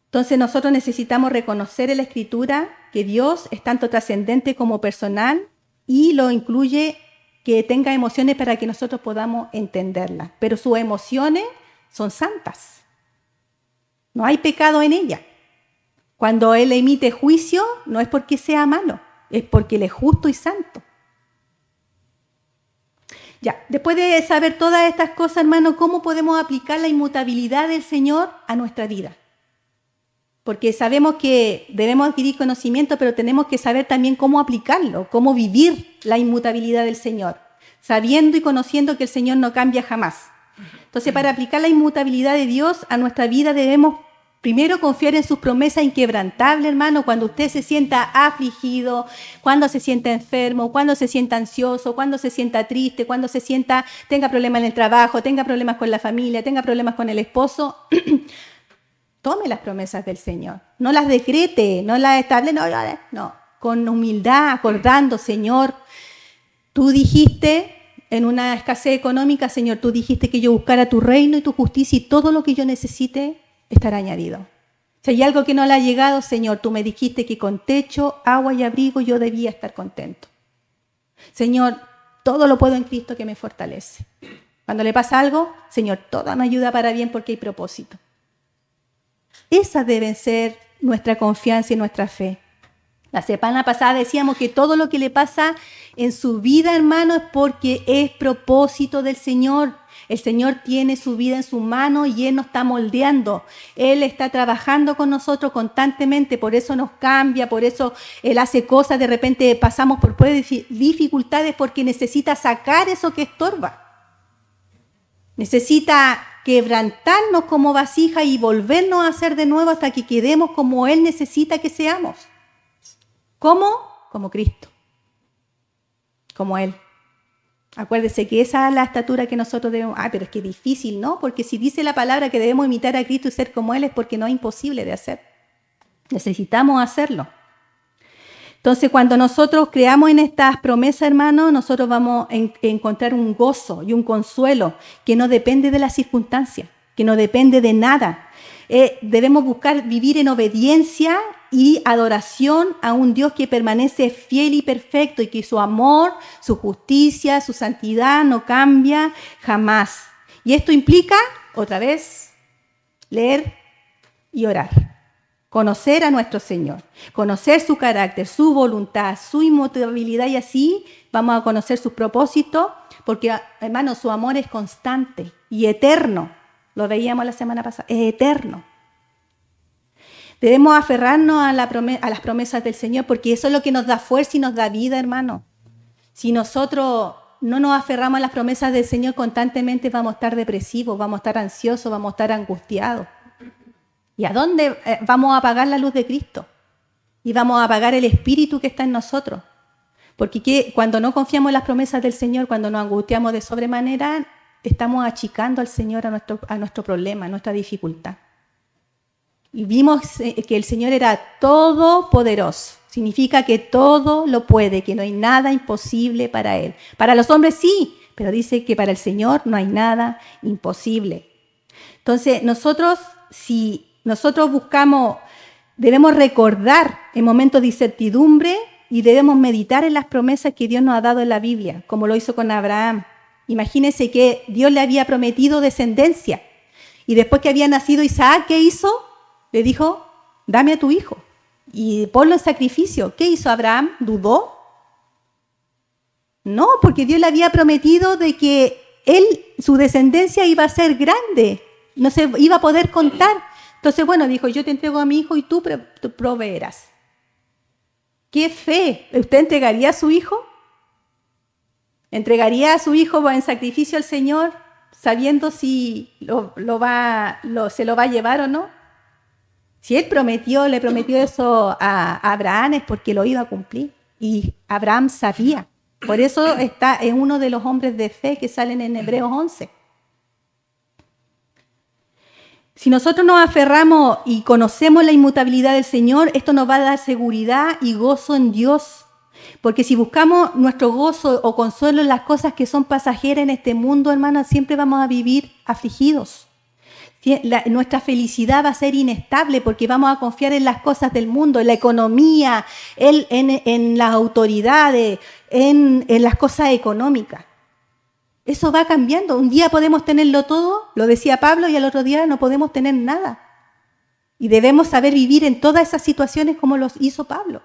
Entonces nosotros necesitamos reconocer en la Escritura que Dios es tanto trascendente como personal y lo incluye que tenga emociones para que nosotros podamos entenderlas. Pero sus emociones son santas. No hay pecado en ellas. Cuando Él emite juicio, no es porque sea malo, es porque Él es justo y santo. Ya, después de saber todas estas cosas, hermano, ¿cómo podemos aplicar la inmutabilidad del Señor a nuestra vida? Porque sabemos que debemos adquirir conocimiento, pero tenemos que saber también cómo aplicarlo, cómo vivir la inmutabilidad del Señor, sabiendo y conociendo que el Señor no cambia jamás. Entonces, para aplicar la inmutabilidad de Dios a nuestra vida debemos primero confiar en sus promesas inquebrantables, hermano, cuando usted se sienta afligido, cuando se sienta enfermo, cuando se sienta ansioso, cuando se sienta triste, cuando tenga problemas en el trabajo, tenga problemas con la familia, tenga problemas con el esposo. Tome las promesas del Señor. No las decrete, no las establezca, no. Con humildad, acordando, Señor, tú dijiste en una escasez económica, Señor, tú dijiste que yo buscara tu reino y tu justicia y todo lo que yo necesite estará añadido. Si hay algo que no le ha llegado, Señor, tú me dijiste que con techo, agua y abrigo yo debía estar contento. Señor, todo lo puedo en Cristo que me fortalece. Cuando le pasa algo, Señor, todo me ayuda para bien porque hay propósito. Esas deben ser nuestra confianza y nuestra fe. La semana pasada decíamos que todo lo que le pasa en su vida, hermano, es porque es propósito del Señor. El Señor tiene su vida en su mano y Él nos está moldeando. Él está trabajando con nosotros constantemente, por eso nos cambia, por eso Él hace cosas, de repente pasamos por dificultades porque necesita sacar eso que estorba. Necesita quebrantarnos como vasija y volvernos a hacer de nuevo hasta que quedemos como Él necesita que seamos. ¿Cómo? Como Cristo. Como Él. Acuérdese que esa es la estatura que nosotros debemos... pero es que es difícil, ¿no? Porque si dice la palabra que debemos imitar a Cristo y ser como Él es porque no es imposible de hacer. Necesitamos hacerlo. Entonces, cuando nosotros creamos en estas promesas, hermanos, nosotros vamos a encontrar un gozo y un consuelo que no depende de las circunstancias. que no depende de nada. Debemos buscar vivir en obediencia y adoración a un Dios que permanece fiel y perfecto y que su amor, su justicia, su santidad no cambia jamás. Y esto implica, otra vez, leer y orar. Conocer a nuestro Señor, conocer su carácter, su voluntad, su inmutabilidad, y así vamos a conocer sus propósitos, porque, hermanos, su amor es constante y eterno. Lo veíamos la semana pasada, es eterno. Debemos aferrarnos a las promesas del Señor, porque eso es lo que nos da fuerza y nos da vida, hermano. Si nosotros no nos aferramos a las promesas del Señor constantemente, vamos a estar depresivos, vamos a estar ansiosos, vamos a estar angustiados. ¿Y a dónde vamos a apagar la luz de Cristo? Y vamos a apagar el Espíritu que está en nosotros. Porque cuando no confiamos en las promesas del Señor, cuando nos angustiamos de sobremanera, estamos achicando al Señor a nuestro problema, a nuestra dificultad. Y vimos que el Señor era todopoderoso. Significa que todo lo puede, que no hay nada imposible para Él. Para los hombres sí, pero dice que para el Señor no hay nada imposible. Entonces, si nosotros debemos recordar en momentos de incertidumbre y debemos meditar en las promesas que Dios nos ha dado en la Biblia, como lo hizo con Abraham. Imagínense que Dios le había prometido descendencia y después que había nacido Isaac, ¿qué hizo? Le dijo, dame a tu hijo y ponlo en sacrificio. ¿Qué hizo Abraham? ¿Dudó? No, porque Dios le había prometido de que su descendencia iba a ser grande, no se iba a poder contar. Entonces, bueno, dijo, yo te entrego a mi hijo y tú proveerás. ¿Qué fe? ¿Usted entregaría a su hijo? ¿Entregaría a su hijo en sacrificio al Señor sabiendo si se lo va a llevar o no? Si Él le prometió eso a Abraham es porque lo iba a cumplir. Y Abraham sabía. Por eso es uno de los hombres de fe que salen en Hebreos 11. Si nosotros nos aferramos y conocemos la inmutabilidad del Señor, esto nos va a dar seguridad y gozo en Dios. Porque si buscamos nuestro gozo o consuelo en las cosas que son pasajeras en este mundo, hermanos, siempre vamos a vivir afligidos. Nuestra felicidad va a ser inestable porque vamos a confiar en las cosas del mundo, en la economía, en las autoridades, en las cosas económicas. Eso va cambiando. Un día podemos tenerlo todo, lo decía Pablo, y al otro día no podemos tener nada. Y debemos saber vivir en todas esas situaciones como los hizo Pablo.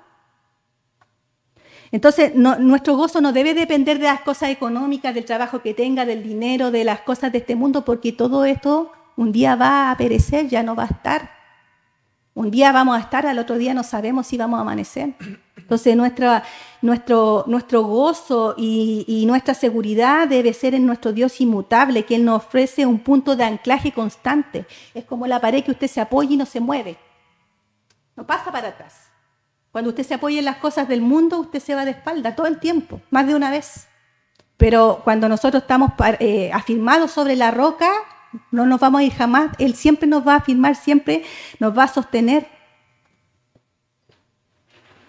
Entonces, nuestro gozo no debe depender de las cosas económicas, del trabajo que tenga, del dinero, de las cosas de este mundo, porque todo esto un día va a perecer, ya no va a estar. Un día vamos a estar, al otro día no sabemos si vamos a amanecer. Entonces, nuestro gozo y nuestra seguridad debe ser en nuestro Dios inmutable, que Él nos ofrece un punto de anclaje constante. Es como la pared que usted se apoya y no se mueve. No pasa para atrás. Cuando usted se apoya en las cosas del mundo, usted se va de espalda todo el tiempo, más de una vez. Pero cuando nosotros estamos afirmados sobre la roca, no nos vamos a ir jamás. Él siempre nos va a afirmar, siempre nos va a sostener.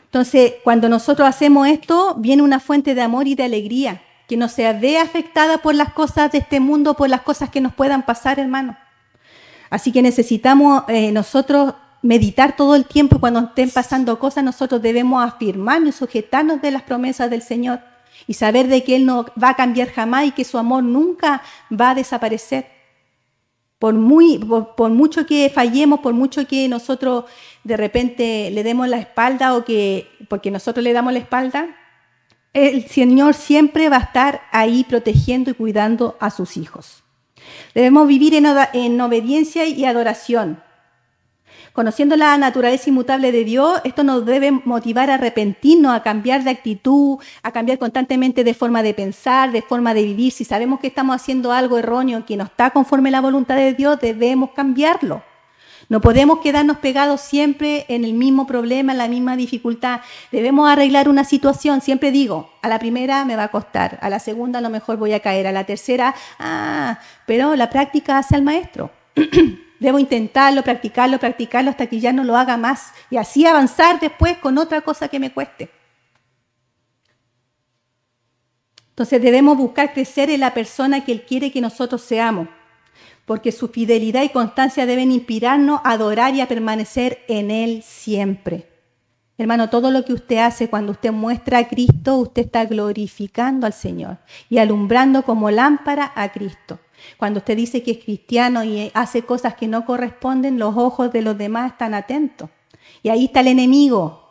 Entonces, cuando nosotros hacemos esto, viene una fuente de amor y de alegría, que no se ve afectada por las cosas de este mundo, por las cosas que nos puedan pasar, hermano. Así que necesitamos nosotros meditar todo el tiempo, y cuando estén pasando cosas, nosotros debemos afirmarnos y sujetarnos de las promesas del Señor y saber de que Él no va a cambiar jamás y que su amor nunca va a desaparecer. Por mucho que fallemos, por mucho que nosotros de repente le demos la espalda porque nosotros le damos la espalda, el Señor siempre va a estar ahí protegiendo y cuidando a sus hijos. Debemos vivir en obediencia y adoración. Conociendo la naturaleza inmutable de Dios, esto nos debe motivar a arrepentirnos, a cambiar de actitud, a cambiar constantemente de forma de pensar, de forma de vivir. Si sabemos que estamos haciendo algo erróneo, que no está conforme a la voluntad de Dios, debemos cambiarlo. No podemos quedarnos pegados siempre en el mismo problema, en la misma dificultad. Debemos arreglar una situación. Siempre digo, a la primera me va a costar, a la segunda a lo mejor voy a caer, a la tercera, pero la práctica hace al maestro. Debo intentarlo, practicarlo hasta que ya no lo haga más y así avanzar después con otra cosa que me cueste. Entonces debemos buscar crecer en la persona que Él quiere que nosotros seamos. porque su fidelidad y constancia deben inspirarnos a adorar y a permanecer en Él siempre. Hermano, todo lo que usted hace cuando usted muestra a Cristo, usted está glorificando al Señor y alumbrando como lámpara a Cristo. Cuando usted dice que es cristiano y hace cosas que no corresponden, los ojos de los demás están atentos. Y ahí está el enemigo.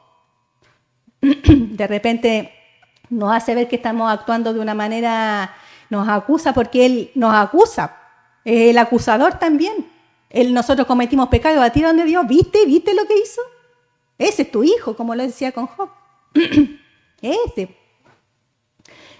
De repente nos hace ver que estamos actuando de una manera, nos acusa porque Él nos acusa. El acusador también. Nosotros cometimos pecado y batieron de Dios. ¿Viste lo que hizo? Ese es tu hijo, como lo decía con Job. Ese.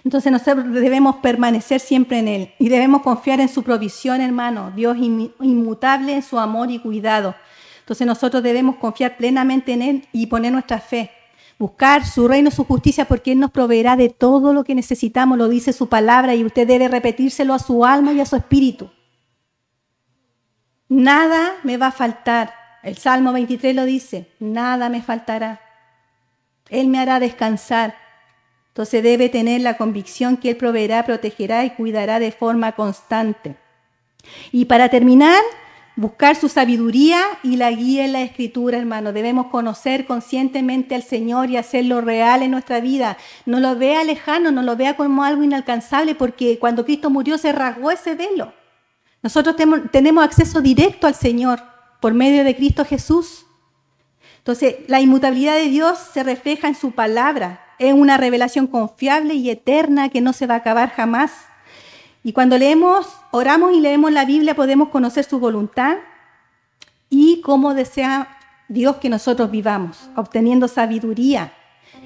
Entonces nosotros debemos permanecer siempre en Él y debemos confiar en su provisión, hermano. Dios inmutable en su amor y cuidado. Entonces nosotros debemos confiar plenamente en Él y poner nuestra fe. Buscar su reino, su justicia, porque Él nos proveerá de todo lo que necesitamos, lo dice su palabra, y usted debe repetírselo a su alma y a su espíritu. Nada me va a faltar. El Salmo 23 lo dice, nada me faltará. Él me hará descansar. Entonces debe tener la convicción que Él proveerá, protegerá y cuidará de forma constante. Y para terminar, buscar su sabiduría y la guía en la Escritura, hermano. Debemos conocer conscientemente al Señor y hacerlo real en nuestra vida. No lo vea lejano, no lo vea como algo inalcanzable, porque cuando Cristo murió se rasgó ese velo. Nosotros tenemos acceso directo al Señor por medio de Cristo Jesús. Entonces, la inmutabilidad de Dios se refleja en su palabra. Es una revelación confiable y eterna que no se va a acabar jamás. Y cuando oramos y leemos la Biblia, podemos conocer su voluntad y cómo desea Dios que nosotros vivamos, obteniendo sabiduría.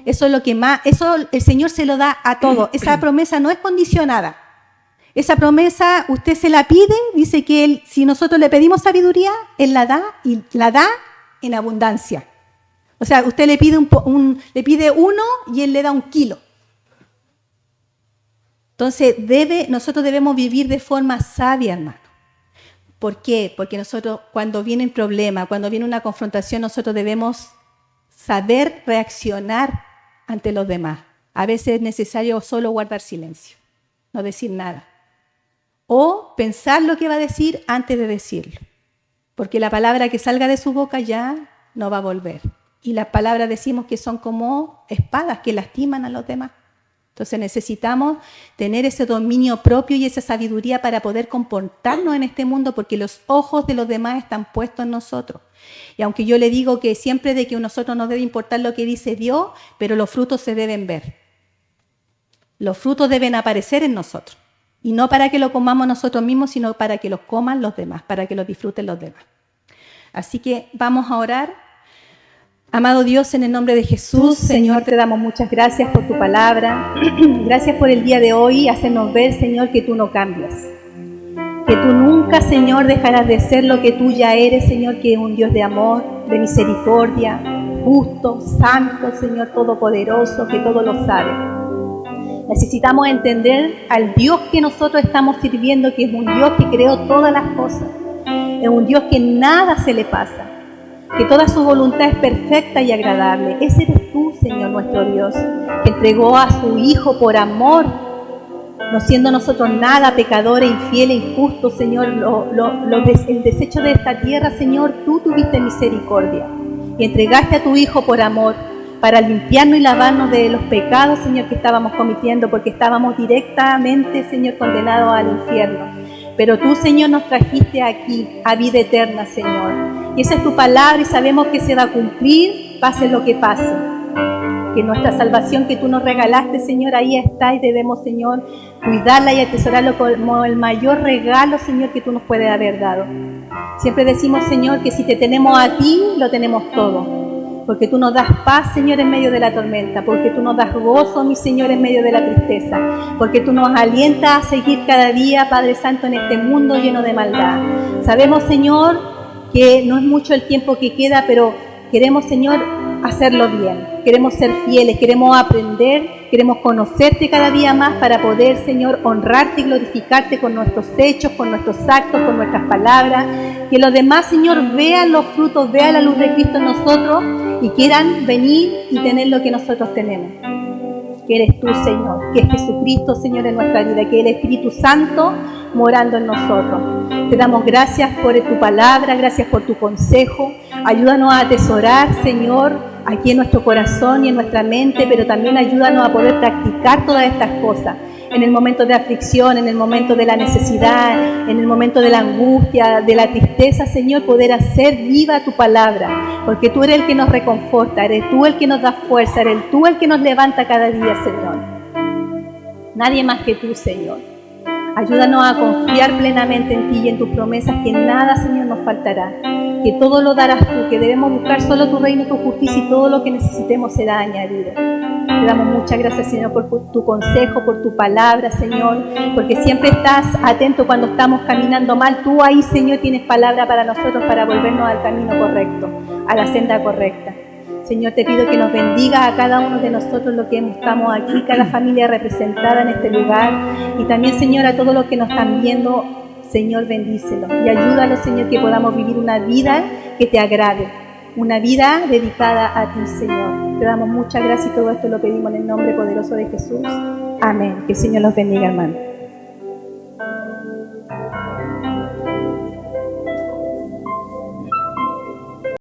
Eso es lo que más, eso el Señor se lo da a todos. Esa promesa no es condicionada. Esa promesa usted se la pide, dice que Él, si nosotros le pedimos sabiduría, Él la da y la da en abundancia. O sea, usted le pide le pide 1 y Él le da 1 kilo. Entonces, nosotros debemos vivir de forma sabia, hermano. ¿Por qué? Porque nosotros, cuando viene un problema, cuando viene una confrontación, nosotros debemos saber reaccionar ante los demás. A veces es necesario solo guardar silencio, no decir nada. O pensar lo que va a decir antes de decirlo. Porque la palabra que salga de su boca ya no va a volver. Y las palabras decimos que son como espadas que lastiman a los demás. Entonces necesitamos tener ese dominio propio y esa sabiduría para poder comportarnos en este mundo, porque los ojos de los demás están puestos en nosotros. Y aunque yo le digo que siempre de que a nosotros nos debe importar lo que dice Dios, pero los frutos se deben ver. Los frutos deben aparecer en nosotros. Y no para que lo comamos nosotros mismos, sino para que los coman los demás, para que los disfruten los demás. Así que vamos a orar. Amado Dios, en el nombre de Jesús, Señor, te damos muchas gracias por tu palabra. Gracias por el día de hoy, hacernos ver, Señor, que tú no cambias. Que tú nunca, Señor, dejarás de ser lo que tú ya eres, Señor, que es un Dios de amor, de misericordia, justo, santo, Señor, todopoderoso, que todo lo sabe. Necesitamos entender al Dios que nosotros estamos sirviendo, que es un Dios que creó todas las cosas. Es un Dios que nada se le pasa, que toda su voluntad es perfecta y agradable. Ese eres tú, Señor, nuestro Dios, que entregó a su Hijo por amor, no siendo nosotros nada, pecadores, infieles, injustos, Señor. El desecho de esta tierra, Señor, tú tuviste misericordia y entregaste a tu Hijo por amor, para limpiarnos y lavarnos de los pecados, Señor, que estábamos cometiendo, porque estábamos directamente, Señor, condenados al infierno. Pero tú, Señor, nos trajiste aquí a vida eterna, Señor. Y esa es tu palabra y sabemos que se va a cumplir, pase lo que pase. Que nuestra salvación que tú nos regalaste, Señor, ahí está y debemos, Señor, cuidarla y atesorarlo como el mayor regalo, Señor, que tú nos puedes haber dado. Siempre decimos, Señor, que si te tenemos a ti, lo tenemos todo. Porque tú nos das paz, Señor, en medio de la tormenta. Porque tú nos das gozo, mi Señor, en medio de la tristeza. Porque tú nos alientas a seguir cada día, Padre Santo, en este mundo lleno de maldad. Sabemos, Señor, que no es mucho el tiempo que queda, pero queremos, Señor, hacerlo bien. Queremos ser fieles, queremos aprender, queremos conocerte cada día más para poder, Señor, honrarte y glorificarte con nuestros hechos, con nuestros actos, con nuestras palabras. Que los demás, Señor, vean los frutos, vean la luz de Cristo en nosotros y quieran venir y tener lo que nosotros tenemos. que eres tú, Señor, que es Jesucristo, Señor, en nuestra vida, que es el Espíritu Santo morando en nosotros. Te damos gracias por tu palabra, gracias por tu consejo. Ayúdanos a atesorar, Señor, aquí en nuestro corazón y en nuestra mente, pero también ayúdanos a poder practicar todas estas cosas. En el momento de aflicción, en el momento de la necesidad, en el momento de la angustia, de la tristeza, Señor, poder hacer viva tu palabra, porque tú eres el que nos reconforta, eres tú el que nos da fuerza, eres tú el que nos levanta cada día, Señor. Nadie más que tú, Señor. Ayúdanos a confiar plenamente en ti y en tus promesas, que nada, Señor, nos faltará, que todo lo darás tú, que debemos buscar solo tu reino y tu justicia, y todo lo que necesitemos será añadido. Te damos muchas gracias, Señor, por tu consejo, por tu palabra, Señor, porque siempre estás atento cuando estamos caminando mal. Tú ahí, Señor, tienes palabra para nosotros, para volvernos al camino correcto, a la senda correcta. Señor, te pido que nos bendiga a cada uno de nosotros, los que estamos aquí, cada familia representada en este lugar, y también, Señor, a todos los que nos están viendo. Señor, bendícelos y ayúdalos, Señor, que podamos vivir una vida que te agrade, una vida dedicada a ti, Señor. Te damos muchas gracias y todo esto lo pedimos en el nombre poderoso de Jesús. Amén. Que el Señor los bendiga, hermano.